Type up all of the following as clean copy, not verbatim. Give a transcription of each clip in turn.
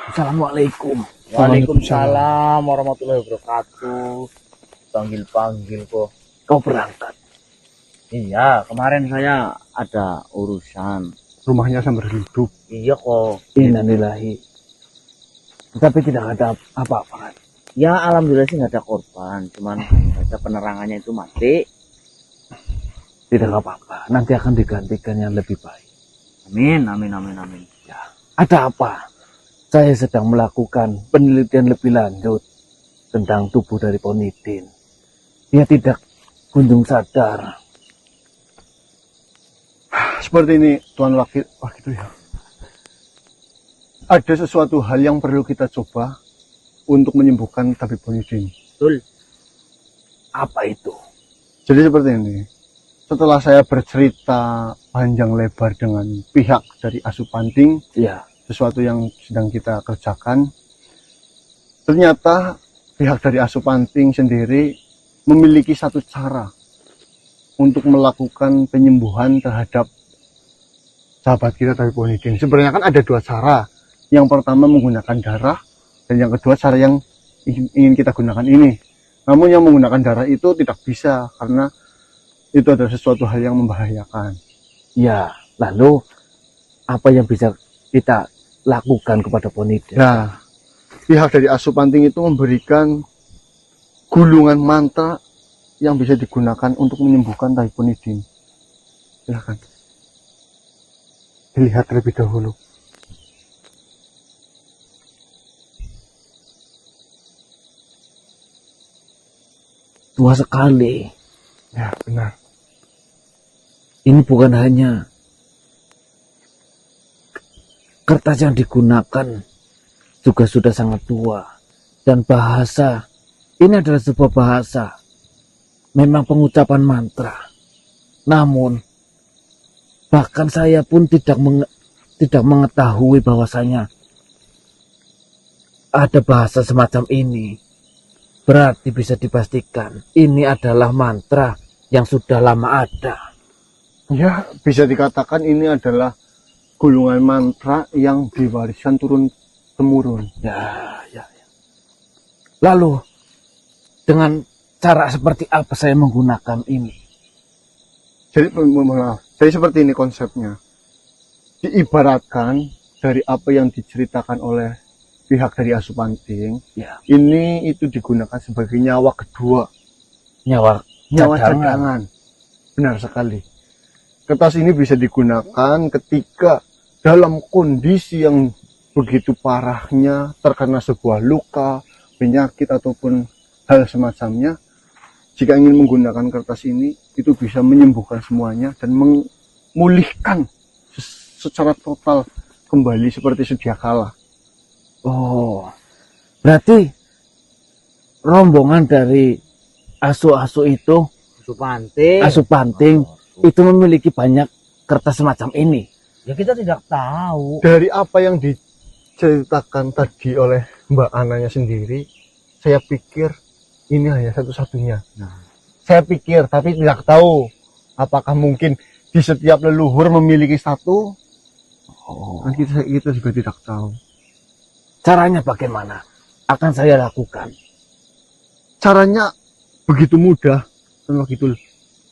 Assalamualaikum. Waalaikumsalam warahmatullahi wabarakatuh. Panggil-panggil kok. Kau berangkat? Iya, kemarin saya ada urusan. Rumahnya sambil hidup. Iya kok. Innalillahi. Tapi tidak ada apa-apa kan? Ya alhamdulillah sih nggak ada korban. Cuman saja penerangannya itu mati. Tidak apa-apa. Nanti akan digantikan yang lebih baik. Amin, amin, amin, amin. Ya. Ada apa? Saya sedang melakukan penelitian lebih lanjut tentang tubuh dari Ponidin. Dia tidak kunjung sadar. Seperti ini, Tuan Wakil. Wah, gitu ya. Ada sesuatu hal yang perlu kita coba untuk menyembuhkan tabib Ponidin. Betul. Apa itu? Jadi seperti ini. Setelah saya bercerita panjang lebar dengan pihak dari Asupanting, Ya. sesuatu yang sedang kita kerjakan, ternyata pihak dari Asupanting sendiri memiliki satu cara untuk melakukan penyembuhan terhadap sahabat kita tabib Ponidin. Sebenarnya kan ada dua cara. Yang pertama menggunakan darah, dan yang kedua cara yang ingin kita gunakan ini. Namun yang menggunakan darah itu tidak bisa karena itu adalah sesuatu hal yang membahayakan. Ya. Lalu apa yang bisa kita lakukan kepada Ponidin? Nah, pihak dari Asupanting itu memberikan gulungan mantra yang bisa digunakan untuk menyembuhkan tabib Ponidin. Silahkan dilihat terlebih dahulu. Tua sekali. Ya, benar. Ini bukan hanya kertas yang digunakan, juga sudah sangat tua. Dan bahasa, ini adalah sebuah bahasa. Memang pengucapan mantra. Namun, bahkan saya pun tidak mengetahui bahwasanya ada bahasa semacam ini. Berarti bisa dipastikan ini adalah mantra yang sudah lama ada. Ya, bisa dikatakan ini adalah gulungan mantra yang diwariskan turun-temurun. Ya. Lalu, dengan cara seperti apa saya menggunakan ini? Jadi seperti ini konsepnya. Diibaratkan dari apa yang diceritakan oleh pihak dari Asupanting, Ya. ini itu digunakan sebagai nyawa kedua. Nyawa Cadangan. Benar sekali. Kertas ini bisa digunakan ketika dalam kondisi yang begitu parahnya, terkena sebuah luka, penyakit, ataupun hal semacamnya. Jika ingin menggunakan kertas ini, itu bisa menyembuhkan semuanya dan memulihkan secara total kembali seperti sedia kala. Oh, berarti rombongan dari asu-asu itu, Asupanting, itu memiliki banyak kertas semacam ini. Ya kita tidak tahu. Dari apa yang diceritakan tadi oleh Mbak Ananya sendiri, saya pikir ini hanya satu-satunya. Nah, Saya pikir, tapi tidak tahu apakah mungkin di setiap leluhur memiliki satu. Kan kita juga tidak tahu. Caranya bagaimana? Akan saya lakukan. Caranya begitu mudah dan begitu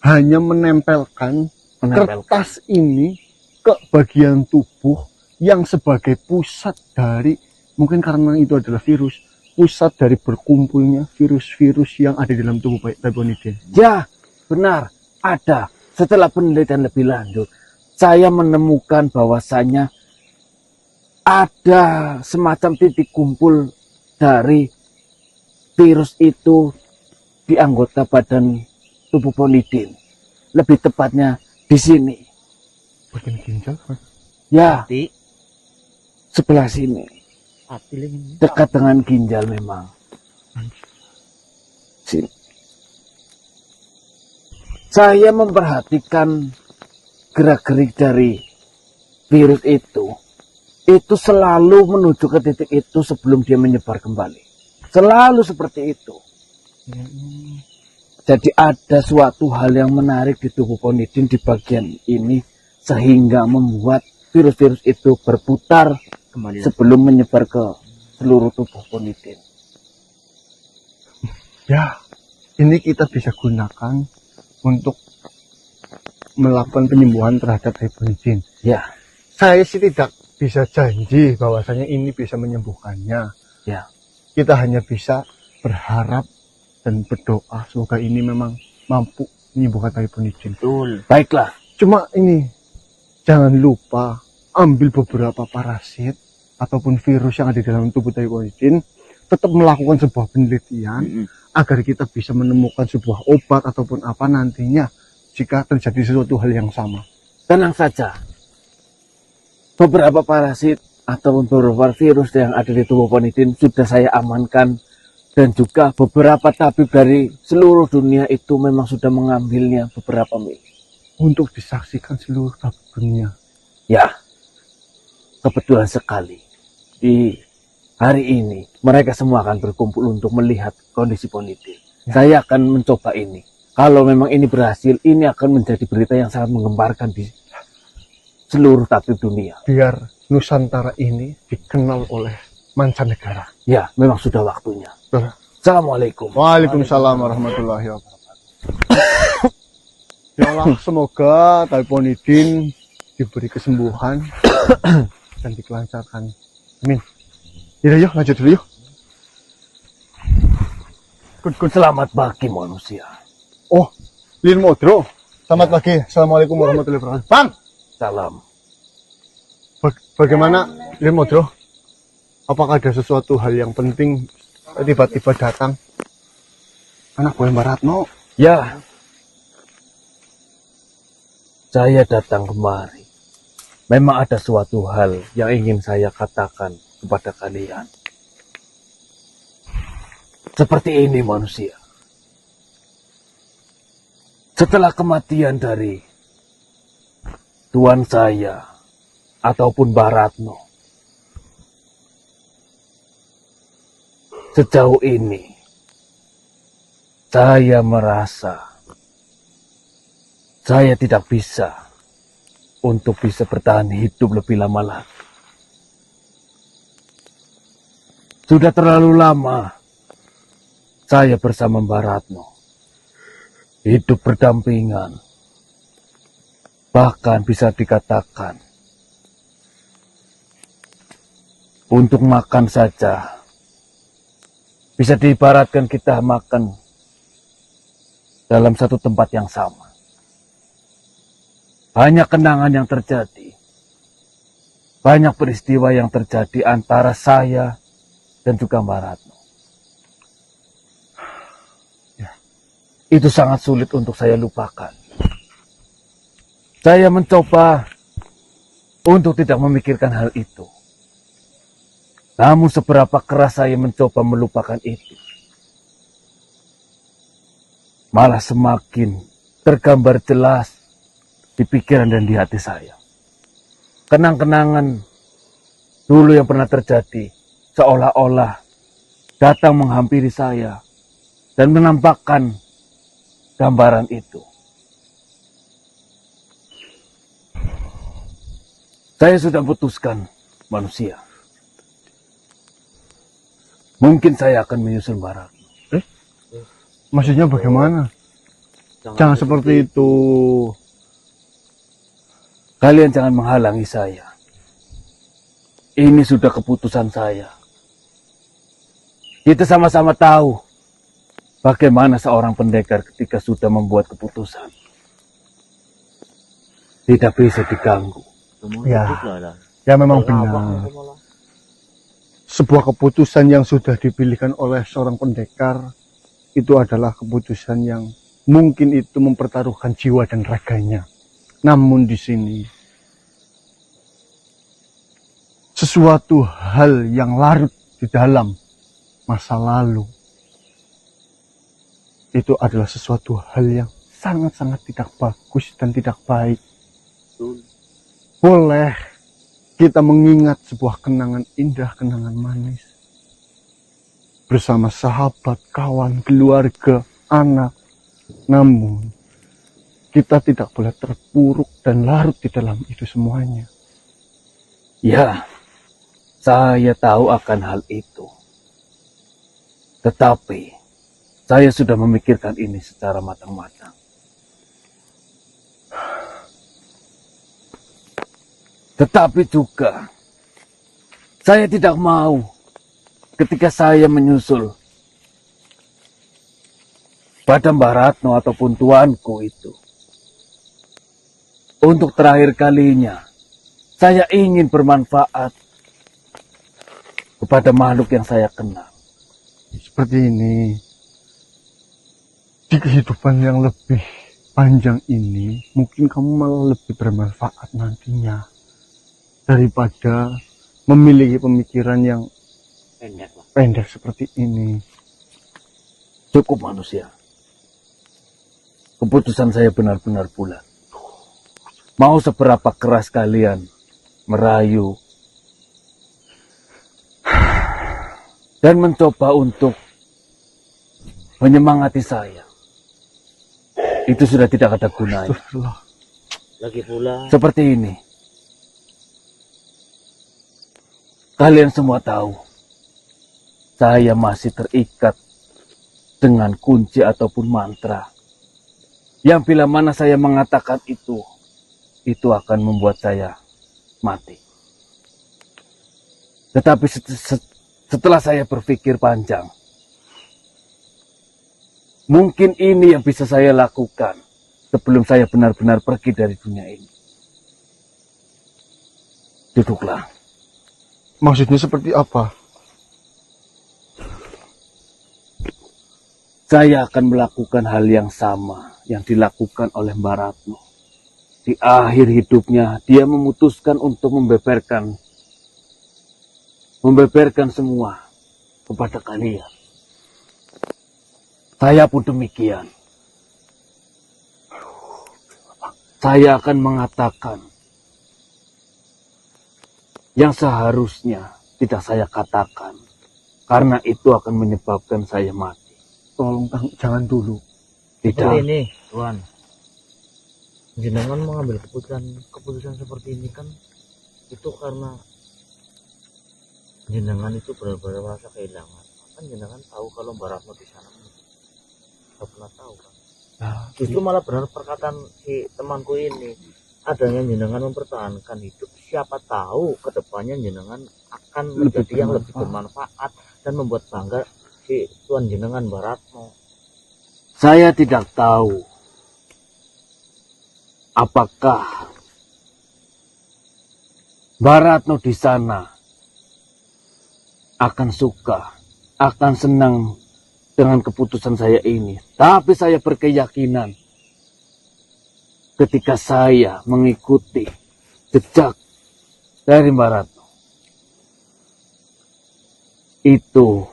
hanya menempelkan kertas ini ke bagian tubuh yang sebagai pusat dari, mungkin karena itu adalah virus, pusat dari berkumpulnya virus-virus yang ada di dalam tubuh tabib Ponidin. Ya, benar. Ada. Setelah penelitian lebih lanjut, saya menemukan bahwasanya ada semacam titik kumpul dari virus itu di anggota badan tubuh Ponidin. Lebih tepatnya di sini. Bagian ginjal kan? Ya, hati, sebelah sini. hati lagi. Dekat dengan ginjal memang. Sini. Saya memperhatikan gerak-gerik dari virus itu selalu menuju ke titik itu sebelum dia menyebar kembali. Selalu seperti itu. Jadi ada suatu hal yang menarik di tubuh Ponidin di bagian ini, sehingga membuat virus-virus itu berputar Kembali lagi. sebelum menyebar ke seluruh tubuh Ponitin. Ya, ini kita bisa gunakan untuk melakukan penyembuhan terhadap Hyponitin. Ya, Saya sih tidak bisa janji bahwasanya ini bisa menyembuhkannya. ya, Kita hanya bisa berharap dan berdoa semoga ini memang mampu menyembuhkan Hyponitin. Betul. baiklah. Cuma ini, jangan lupa ambil beberapa parasit ataupun virus yang ada di dalam tubuh Hyponitin, tetap melakukan sebuah penelitian agar kita bisa menemukan sebuah obat ataupun apa nantinya jika terjadi sesuatu hal yang sama. Tenang saja. Beberapa parasit ataupun beberapa virus yang ada di tubuh Ponitin sudah saya amankan, dan juga beberapa tabib dari seluruh dunia itu memang sudah mengambilnya beberapa mil. Untuk disaksikan seluruh tabib dunia. Ya, kebetulan sekali di hari ini mereka semua akan berkumpul untuk melihat kondisi Ponitin. Saya akan mencoba ini. Kalau memang ini berhasil, ini akan menjadi berita yang sangat menggemparkan di seluruh tabib dunia. Biar Nusantara ini dikenal oleh mancanegara. Ya, memang sudah waktunya. Assalamualaikum. Waalaikumsalam warahmatullahi wabarakatuh. Ya Allah, semoga Hyponitin diberi kesembuhan dan dikelancarkan. Amin. Yuk, lanjut dulu yuk. Selamat pagi manusia. Oh, Lin Modro. Selamat pagi. Assalamualaikum warahmatullahi wabarakatuh. Bang, Salam. bagaimana Lin Modro? Apakah ada sesuatu hal yang penting tiba-tiba datang? Anak buah Mbak Ratno. Ya, saya datang kemari. Memang ada suatu hal yang ingin saya katakan kepada kalian. Seperti ini manusia. Setelah kematian dari tuan saya ataupun Baratno, sejauh ini saya merasa saya tidak bisa untuk bisa bertahan hidup lebih lama lagi. Sudah terlalu lama saya bersama Baratno hidup berdampingan, bahkan bisa dikatakan untuk makan saja bisa diibaratkan kita makan dalam satu tempat yang sama. Banyak kenangan yang terjadi, banyak peristiwa yang terjadi antara saya dan juga Baratno. Itu sangat sulit untuk saya lupakan. Saya mencoba untuk tidak memikirkan hal itu. Namun seberapa keras saya mencoba melupakan itu, malah semakin tergambar jelas di pikiran dan di hati saya. Kenang-kenangan dulu yang pernah terjadi seolah-olah datang menghampiri saya dan menampakkan gambaran itu. Saya sudah putuskan manusia. Mungkin saya akan menyusul Barat. Maksudnya bagaimana? Jangan seperti itu. Kalian jangan menghalangi saya. Ini sudah keputusan saya. Kita sama-sama tahu bagaimana seorang pendekar ketika sudah membuat keputusan. Tidak bisa diganggu. Ya memang benar. Sebuah keputusan yang sudah dipilihkan oleh seorang pendekar itu adalah keputusan yang mungkin itu mempertaruhkan jiwa dan raganya. Namun di sini sesuatu hal yang larut di dalam masa lalu itu adalah sesuatu hal yang sangat-sangat tidak bagus dan tidak baik. Boleh kita mengingat sebuah kenangan indah, kenangan manis bersama sahabat, kawan, keluarga, anak. Namun kita tidak boleh terpuruk dan larut di dalam itu semuanya. Ya, saya tahu akan hal itu. Tetapi, saya sudah memikirkan ini secara matang-matang. Tetapi juga, saya tidak mau ketika saya menyusul pada Mbah Ratno ataupun tuanku itu. Untuk terakhir kalinya, saya ingin bermanfaat kepada makhluk yang saya kenal. Seperti ini, di kehidupan yang lebih panjang ini, mungkin kamu malah lebih bermanfaat nantinya daripada memiliki pemikiran yang pendek seperti ini. Cukup manusia. Keputusan saya benar-benar bulat. Mau seberapa keras kalian merayu dan mencoba untuk menyemangati saya, itu sudah tidak ada gunanya. Lagi pula Seperti ini, kalian semua tahu, saya masih terikat dengan kunci ataupun mantra yang bila mana saya mengatakan itu akan membuat saya mati. Tetapi setelah saya berpikir panjang, mungkin ini yang bisa saya lakukan sebelum saya benar-benar pergi dari dunia ini. Duduklah. Maksudnya seperti apa? Saya akan melakukan hal yang sama yang dilakukan oleh Mbah Ratno. Di akhir hidupnya, dia memutuskan untuk membeberkan semua kepada kalian. Saya pun demikian. Saya akan mengatakan yang seharusnya tidak saya katakan, karena itu akan menyebabkan saya mati. Tolong jangan dulu. Tidak. seperti ini, Tuan. Jenengan mengambil keputusan seperti ini kan itu karena jenengan itu benar-benar merasa kehilangan. Kan jenengan tahu kalau Mbah Ratno di sana nggak pernah tahu kan. Justru malah benar perkataan si temanku ini, adanya jenengan mempertahankan hidup, siapa tahu kedepannya jenengan akan menjadi yang lebih bermanfaat dan membuat bangga si tuan jenengan Mbah Ratno. Saya tidak tahu apakah Mbah Ratno di sana akan suka, akan senang dengan keputusan saya ini. Tapi saya berkeyakinan ketika saya mengikuti jejak dari Mbah Ratno, itu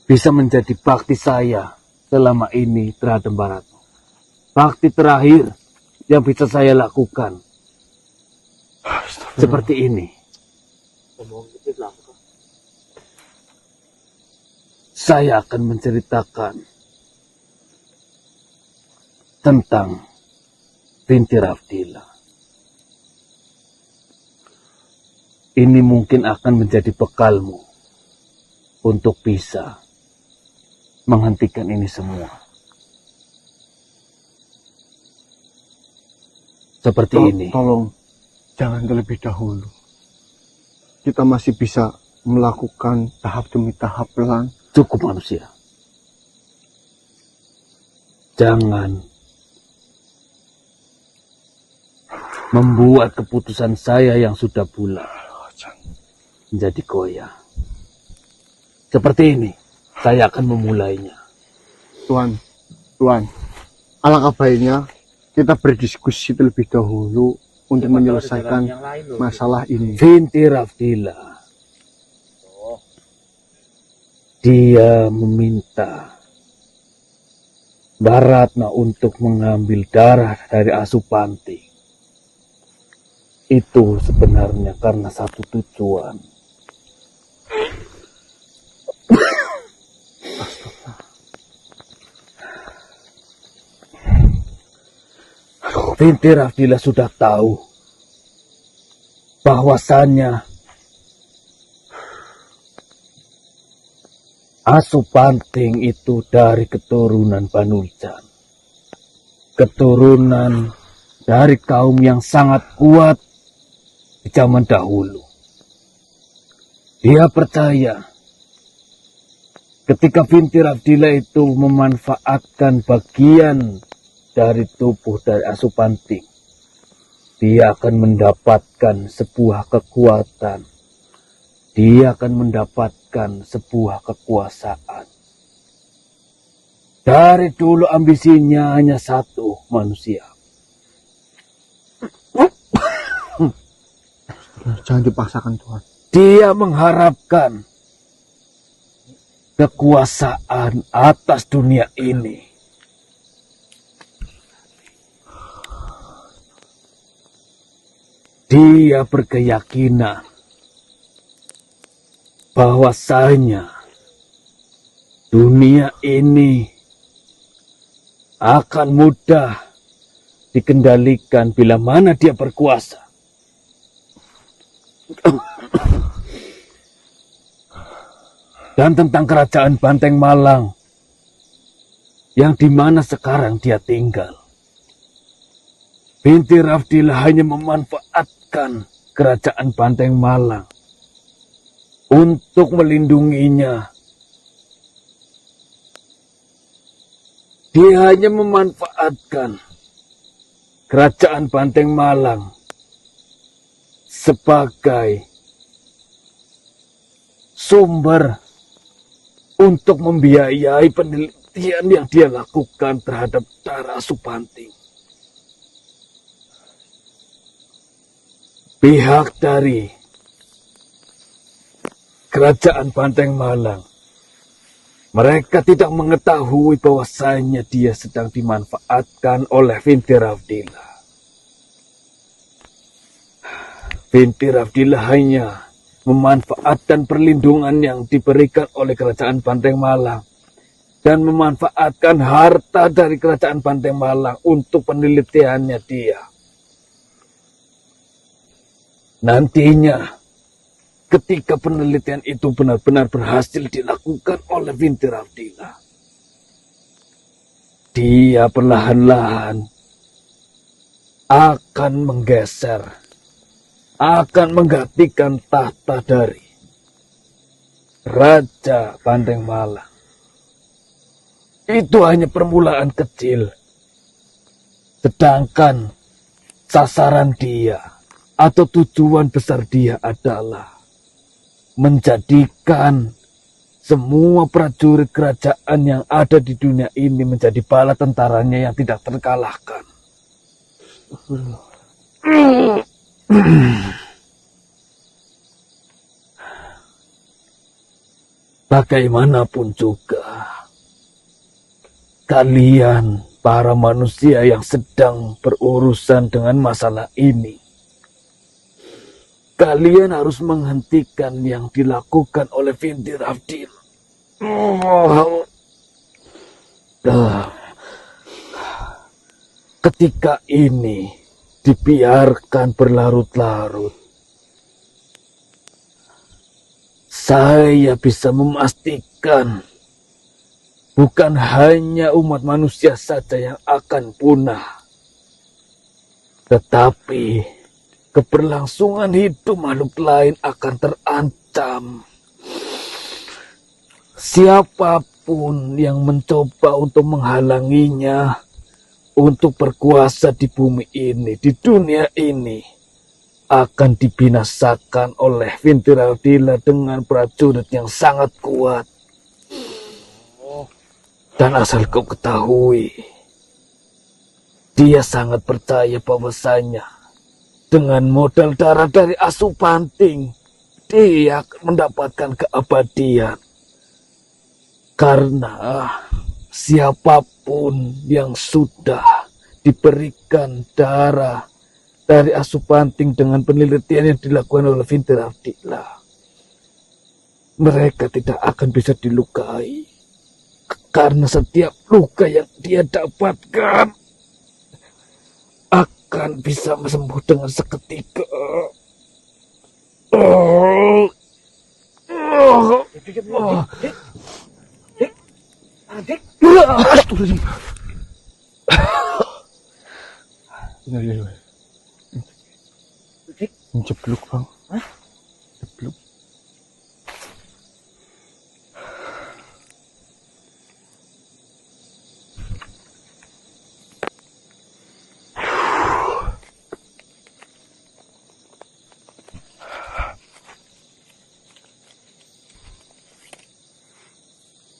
bisa menjadi bakti saya selama ini terhadap Mbah Ratno. Bakti terakhir yang bisa saya lakukan seperti ini. Saya akan menceritakan tentang Binti Rafdila. Ini mungkin akan menjadi bekalmu untuk bisa menghentikan ini semua. Seperti ini. Tolong jangan terlebih dahulu. Kita masih bisa melakukan tahap demi tahap pelan. Cukup manusia. Jangan membuat keputusan saya yang sudah bulat menjadi goyah. Seperti ini, saya akan memulainya. Tuan, alangkah baiknya kita berdiskusi terlebih dahulu untuk menyelesaikan masalah ini. Binti Rafdila, dia meminta Mbah Ratno untuk mengambil darah dari Asupanti. Itu sebenarnya karena satu tujuan. Binti Rafdila sudah tahu bahwasannya Asupanting itu dari keturunan Banujan. Keturunan dari kaum yang sangat kuat di zaman dahulu. Dia percaya ketika Binti Abdillah itu memanfaatkan bagian dari tubuh dari Asupanting, dia akan mendapatkan sebuah kekuatan. Dia akan mendapatkan sebuah kekuasaan. Dari dulu ambisinya hanya satu, manusia. Jangan dipaksakan Tuhan. Dia mengharapkan kekuasaan atas dunia ini. Dia berkeyakinan bahwasanya dunia ini akan mudah dikendalikan bila mana dia berkuasa. Dan tentang kerajaan Banteng Malang yang dimana sekarang dia tinggal, Binti Abdillah hanya memanfaatkan kerajaan Banteng Malang untuk melindunginya. Dia hanya memanfaatkan kerajaan Banteng Malang sebagai sumber untuk membiayai penelitian yang dia lakukan terhadap Dara Asupanting. Pihak dari kerajaan Banteng Malang, mereka tidak mengetahui bahwasanya dia sedang dimanfaatkan oleh Binti Abdillah. Binti Abdillah hanya memanfaatkan perlindungan yang diberikan oleh kerajaan Banteng Malang dan memanfaatkan harta dari kerajaan Banteng Malang untuk penelitiannya dia. Nantinya, ketika penelitian itu benar-benar berhasil dilakukan oleh Binti Abdillah, dia perlahan-lahan akan menggeser, akan menggantikan tahta dari Raja Banteng Malang. Itu hanya permulaan kecil, sedangkan sasaran dia atau tujuan besar dia adalah menjadikan semua prajurit kerajaan yang ada di dunia ini menjadi bala tentaranya yang tidak terkalahkan. Bagaimanapun juga, kalian para manusia yang sedang berurusan dengan masalah ini, kalian harus menghentikan yang dilakukan oleh Binti Abdillah. Ketika ini dibiarkan berlarut-larut, saya bisa memastikan bukan hanya umat manusia saja yang akan punah, tetapi keberlangsungan hidup makhluk lain akan terancam. Siapapun yang mencoba untuk menghalanginya untuk berkuasa di bumi ini, di dunia ini, akan dibinasakan oleh Binti Abdillah dengan prajurit yang sangat kuat. Dan asal kau ketahui, dia sangat percaya bahwasanya dengan modal darah dari Asupanting, dia akan mendapatkan keabadian. Karena siapapun yang sudah diberikan darah dari Asupanting dengan penelitian yang dilakukan oleh Binti Abdillah, mereka tidak akan bisa dilukai. Karena setiap luka yang dia dapatkan akan bisa sembuh dengan seketika. Dik, adik. Dik. Jeblok bang. Hah? Jeblok.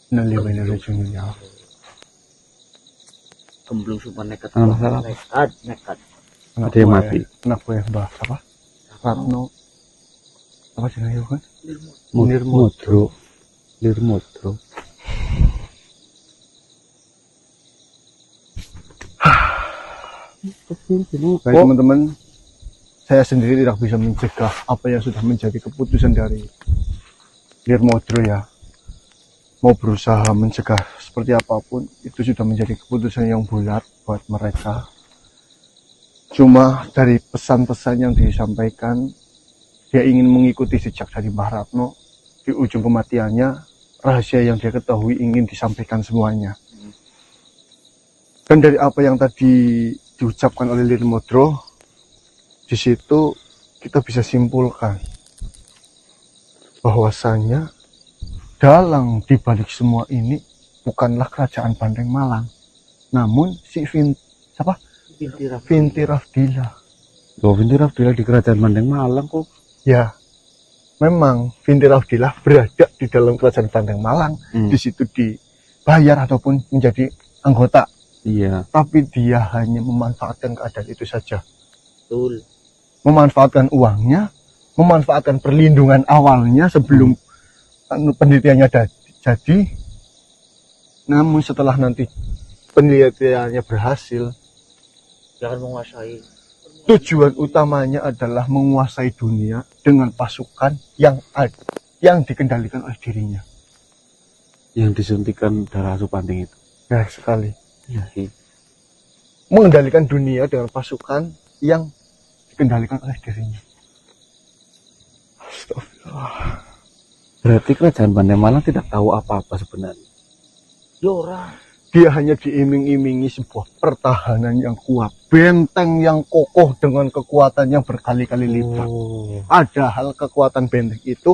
Naliway na rin yung niya. Gemblung sumpah nekat. Masalah. Nekat. Ada yang mati. Anak gue mbak apa? Ratno. Apa sih namanya kan? Nirmodro. Nirmodro. Baik teman-teman, saya sendiri tidak bisa mencegah apa yang sudah menjadi keputusan dari Nirmodro ya. Mau berusaha mencegah seperti apapun, itu sudah menjadi keputusan yang bulat buat mereka. Cuma dari pesan-pesan yang disampaikan, dia ingin mengikuti jejak dari Mbah Ratno. Di ujung kematiannya, rahasia yang dia ketahui ingin disampaikan semuanya. Dan dari apa yang tadi diucapkan oleh Nirmodro, di situ kita bisa simpulkan bahwasanya dalang dibalik semua ini bukanlah kerajaan Bandeng Malang, namun si Vinti Rafdila. Loh, Vinti Rafdila di kerajaan Bandeng Malang kok? Ya, memang Vinti Rafdila berada di dalam kerajaan Bandeng Malang. Di situ dibayar ataupun menjadi anggota. Iya. Tapi dia hanya memanfaatkan keadaan itu saja. Betul. Memanfaatkan uangnya, memanfaatkan perlindungan awalnya sebelum penelitiannya jadi. Namun setelah nanti penelitiannya berhasil, Jangan menguasai. tujuan utamanya adalah menguasai dunia dengan pasukan yang dikendalikan oleh dirinya. Yang disuntikan darah Supanding itu. Ya sekali. Iya sih. Mengendalikan dunia dengan pasukan yang dikendalikan oleh dirinya. Astagfirullah. Berarti kerajaan Bandeng Malang tidak tahu apa-apa sebenarnya. Yora. Dia hanya diiming-imingi sebuah pertahanan yang kuat, benteng yang kokoh dengan kekuatan yang berkali-kali lipat. Padahal kekuatan benteng itu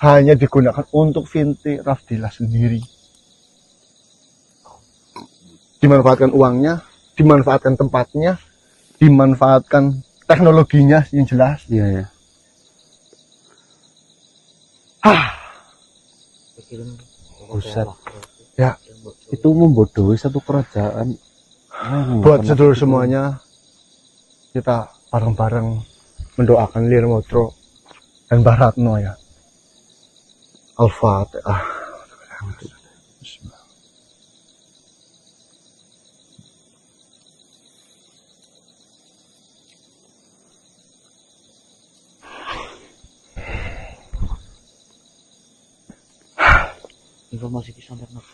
hanya digunakan untuk Vinti Rafdila sendiri. Dimanfaatkan uangnya, dimanfaatkan tempatnya, dimanfaatkan teknologinya yang jelas. Iya ya. Buset. Ya, Itu membodohi satu kerajaan. buat sedulur semuanya, kita bareng-bareng mendoakan Nirmodro dan Mbah Ratno ya. Al-Fatihah. Informasi kisah apa?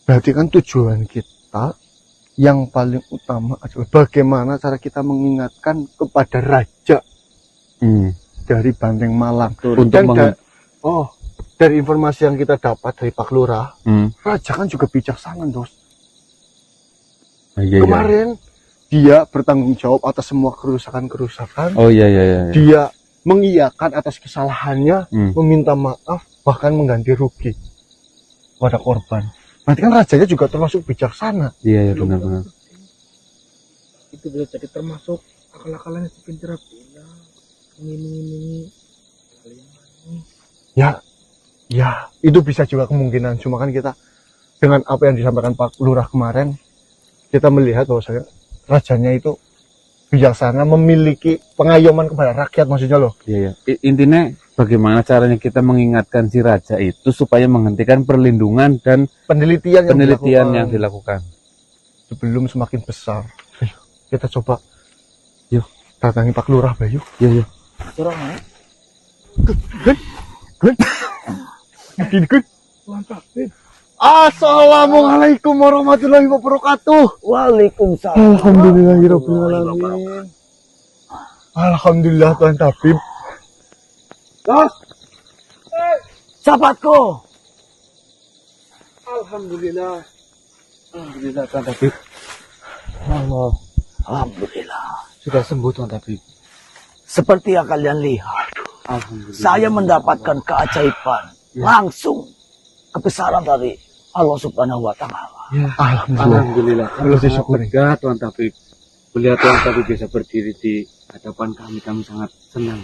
Berarti kan tujuan kita yang paling utama adalah bagaimana cara kita mengingatkan kepada raja dari Bandeng Malang. Untuk Dan dari informasi yang kita dapat dari Pak Lurah, raja kan juga bijaksana, Dos. Iya, Kemarin dia bertanggung jawab atas semua kerusakan-kerusakan. Oh iya. Dia mengiyakan atas kesalahannya, meminta maaf, bahkan mengganti rugi pada korban. Berarti kan rajanya juga termasuk bijaksana. Iya benar. Itu bisa jadi termasuk akal-akalannya si Vinti Rafdila. Mengiming-imingi kalian. Ya, itu bisa juga kemungkinan. Cuma kan kita dengan apa yang disampaikan Pak Lurah kemarin, kita melihat bahwa rajanya itu bijaksana, memiliki pengayoman kepada rakyat, maksudnya loh. Iya. Intinya bagaimana caranya kita mengingatkan si raja itu supaya menghentikan perlindungan dan penelitian yang dilakukan sebelum semakin besar. Ayo, kita coba. Yuk, datangi Pak Lurah, Bayu. Iya. Curang ya? Gun. Assalamualaikum warahmatullahi wabarakatuh. Waalaikumsalam. Alhamdulillahirobbilalamin. Alhamdulillah Tuan Tabib. Bos! Sahabatku! Alhamdulillah. Alhamdulillah Tuan Tabib. Allah. Alhamdulillah. Sudah sembuh Tuan Tabib. Seperti yang kalian lihat, Alhamdulillah. saya mendapatkan keajaiban langsung kebesaran dari Allah Subhanahu wa Ta'ala. Ya. Alhamdulillah. Alhamdulillah. Allah disyukuri. Lega Tuan Tabib. Melihat Tuan Tabib bisa berdiri di hadapan kami sangat senang.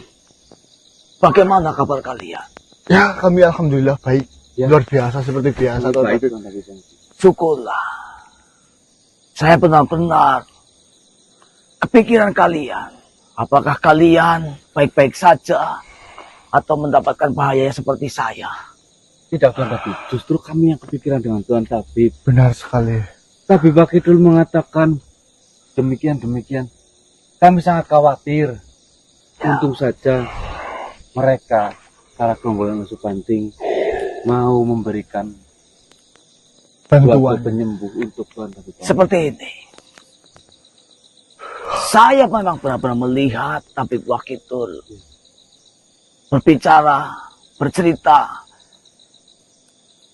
Bagaimana kabar kalian? Ya, kami alhamdulillah baik. Ya. Luar biasa seperti biasa Tuan Baik Tabib. Tuan Tabib. Syukurlah. Saya benar-benar kepikiran kalian. Apakah kalian baik-baik saja atau mendapatkan bahaya seperti saya? Tidak Tuan Tabib. Justru kami yang kepikiran dengan Tuan Tabib. Benar sekali. Tabib Bakidul mengatakan demikian. Kami sangat khawatir. Ya. Untung saja mereka, para gerombolan Subanting, mau memberikan suatu Bantuan. penyembuh untuk Tuan Tabib. Seperti ini. Saya memang benar-benar melihat Tabib Wakidul berbicara, bercerita,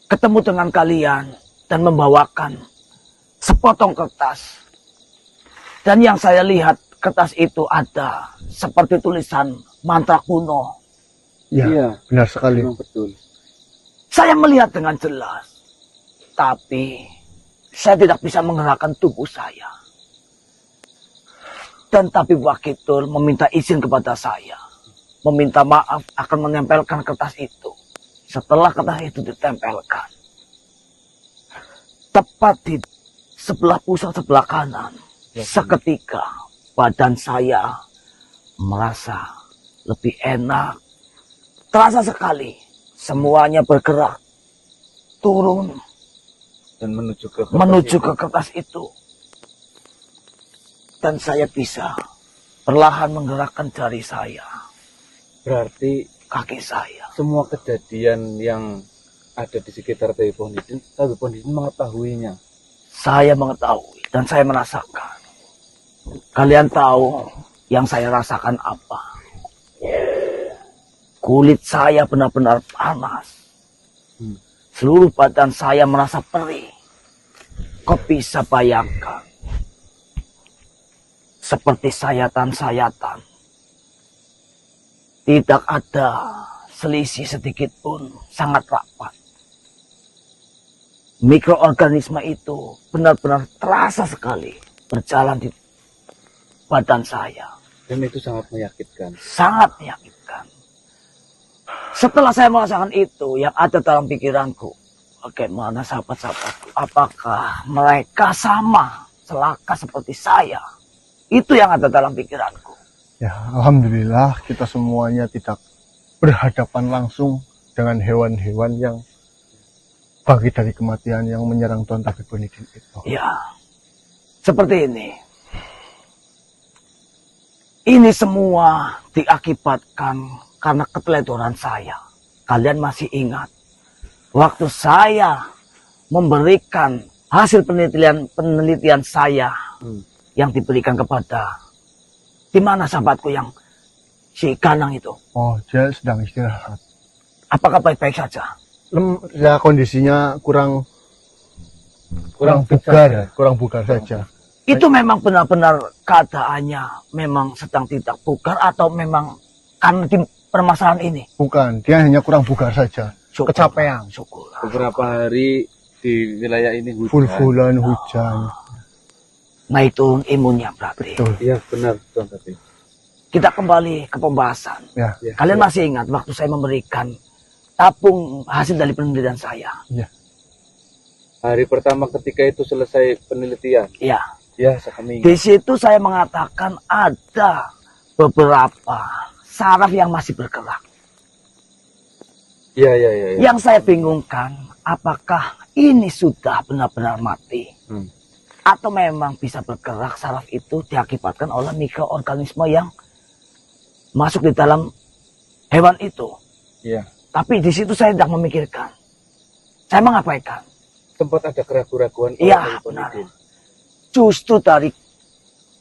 ketemu dengan kalian dan membawakan sepotong kertas. Dan yang saya lihat kertas itu ada seperti tulisan mantra kuno. Ya, Iya, benar sekali. memang betul. Saya melihat dengan jelas, tapi saya tidak bisa menggerakkan tubuh saya. Dan Tabib Wakidul meminta izin kepada saya, meminta maaf akan menempelkan kertas itu. Setelah kertas itu ditempelkan, tepat di sebelah pusat sebelah kanan, seketika badan saya merasa lebih enak. Terasa sekali semuanya bergerak turun Dan menuju ke kertas itu. Dan saya bisa perlahan menggerakkan jari saya, Berarti kaki saya. semua kejadian yang ada di sekitar Tabib Pondidin mengetahuinya. Saya mengetahui dan saya merasakan. Kalian tahu yang saya rasakan apa? Kulit saya benar-benar panas. Seluruh badan saya merasa perih. Kau bisa bayangkan. Seperti sayatan-sayatan. Tidak ada selisih sedikit pun, sangat rapat. Mikroorganisme itu benar-benar terasa sekali berjalan di badan saya. Dan itu sangat menyakitkan. Sangat menyakitkan. Setelah saya merasakan itu, yang ada dalam pikiranku, bagaimana sahabat-sahabatku, apakah mereka sama celaka seperti saya? Itu yang ada dalam pikiranku. Ya, alhamdulillah kita semuanya tidak berhadapan langsung dengan hewan-hewan yang bangkit dari kematian yang menyerang Tuan Tabib Pondidin itu. Ya, seperti ini. Ini semua diakibatkan karena keteledoran saya. Kalian masih ingat, waktu saya memberikan hasil penelitian saya yang diberikan kepada, di mana sahabatku yang si Ganang itu? Oh, dia sedang istirahat. Apakah baik-baik saja? Ya, kondisinya kurang fit bugar, saja. kurang bugar saja. Itu memang benar-benar keadaannya memang sedang tidak bugar atau memang karena di permasalahan ini? Bukan, dia hanya kurang bugar saja. Syukur, Kecapean. syukur. Beberapa hari di wilayah ini hujan. Full-fullan hujan. Nah itu imunnya berarti. Betul. Iya benar Tuan Tabib. Kita kembali ke pembahasan. Ya, Ya, Kalian ya. masih ingat waktu saya memberikan tabung hasil dari penelitian saya? Hari pertama ketika itu selesai penelitian. Ya. Ya, kami Di situ saya mengatakan ada beberapa saraf yang masih bergerak. Iya. Yang saya bingungkan, apakah ini sudah benar-benar mati? Atau memang bisa bergerak saraf itu diakibatkan oleh mikroorganisme yang masuk di dalam hewan itu. Iya. Tapi di situ saya tidak memikirkan. Saya mengabaikan. Sempat ada keraguan-keraguan Iya, Tabib benar. Pondidin. Justru dari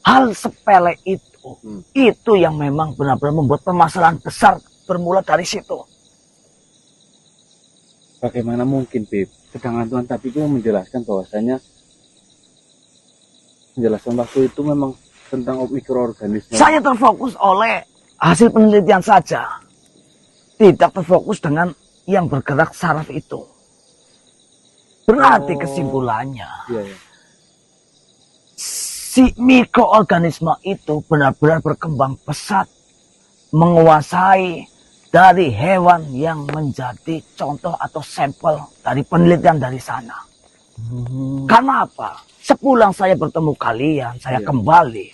hal sepele itu tubuh. Itu yang memang benar-benar membuat permasalahan besar bermula dari situ. Bagaimana mungkin, Beb? Sedangkan Tuan Tabib itu menjelaskan bahwasanya penjelasan waktu itu memang tentang mikroorganisme. Saya terfokus oleh hasil penelitian saja. Tidak terfokus dengan yang bergerak saraf itu. Berarti kesimpulannya, Iya, iya. si mikroorganisme itu benar-benar berkembang pesat, menguasai dari hewan yang menjadi contoh atau sampel dari penelitian dari sana. Karena apa? Sepulang saya bertemu kalian, saya kembali.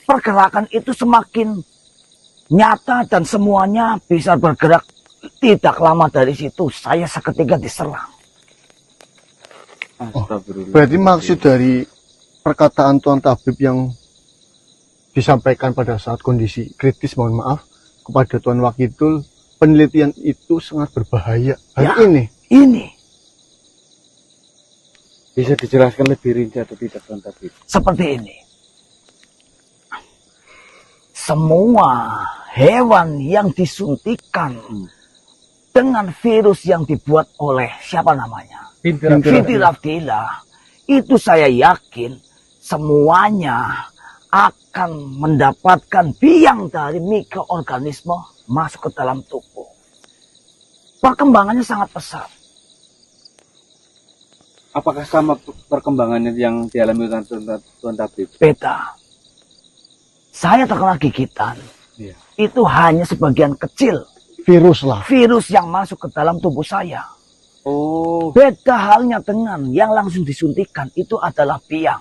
Pergerakan itu semakin nyata dan semuanya bisa bergerak. Tidak lama dari situ, saya seketika diserang. Astagfirullah. Berarti maksud dari perkataan Tuan Tabib yang disampaikan pada saat kondisi kritis, mohon maaf, kepada Tuan Wakidul, penelitian itu sangat berbahaya. Hari Ya. ini. Bisa dijelaskan lebih rinci atau tidak, Tuan Tabib? Seperti ini. Semua hewan yang disuntikan dengan virus yang dibuat oleh siapa namanya? Vitirafdila. Itu saya yakin semuanya akan mendapatkan biang dari mikroorganisme masuk ke dalam tubuh. Perkembangannya sangat pesat. Apakah sama perkembangannya yang dialami Tuan Tabib? Beta, saya terkena gigitan. Iya. Itu hanya sebagian kecil Virus lah. virus yang masuk ke dalam tubuh saya. Oh, Beda halnya dengan yang langsung disuntikan, itu adalah biang.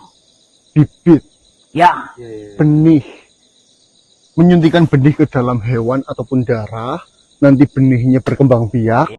Bibit, Ya, iya, iya. benih. Menyuntikkan benih ke dalam hewan ataupun darah, nanti benihnya berkembang biak,